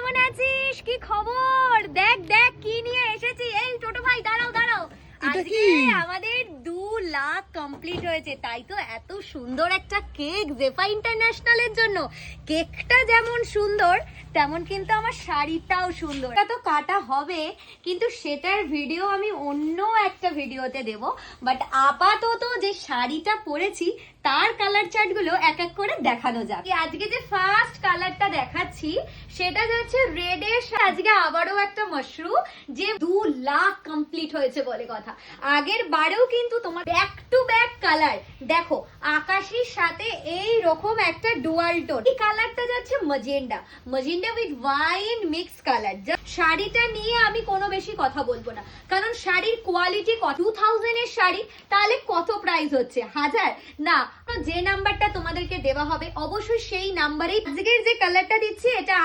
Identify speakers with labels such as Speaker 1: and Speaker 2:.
Speaker 1: কেমন আছিস? কি খবর? দেখ দেখ কি নিয়ে এসেছি। এই ছোট ভাই দাঁড়াও দাঁড়াও, আজকে আমাদের 2 লাখ কমপ্লিট হয়েছে, তাই তো এত সুন্দর একটা কেক জেফা ইন্টারন্যাশনালের জন্য। কেকটা যেমন সুন্দর তেমন কিন্তু আমার শাড়িটাও সুন্দর। এটা তো কাটা হবে, কিন্তু সেটার ভিডিও আমি অন্য একটা ভিডিওতে দেব। বাট আপাতত যে শাড়িটা পরেছি তার কালার চার্ট গুলো এক এক করে দেখানো যাক। আজকে যে ফার্স্ট কালারটা দেখাচ্ছি সেটা যাচ্ছে রেড এর। আজকে আবারও একটা মাশরুম, যে 2 লাখ কমপ্লিট হয়েছে বলে কথা। আগের বারেও কিন্তু তোমার ব্যাক টু ব্যাক কালার দেখো, আকাশির সাথে এই রকম একটা ডুয়াল টোন। এই কালারটা যাচ্ছে magenta, magenta with wine mix colour. শাড়িটা নিয়ে আমি কোনো বেশি কথা বলবো না, কারণ শাড়ির কোয়ালিটি 2000 এর শাড়ি, তাহলে কত প্রাইস হচ্ছে? 1000 না। যে নাম্বারটা তোমাদেরকে দেওয়া হবে অবশ্যই সেই নাম্বারেই আজকের যে কালারটা দিচ্ছি এটা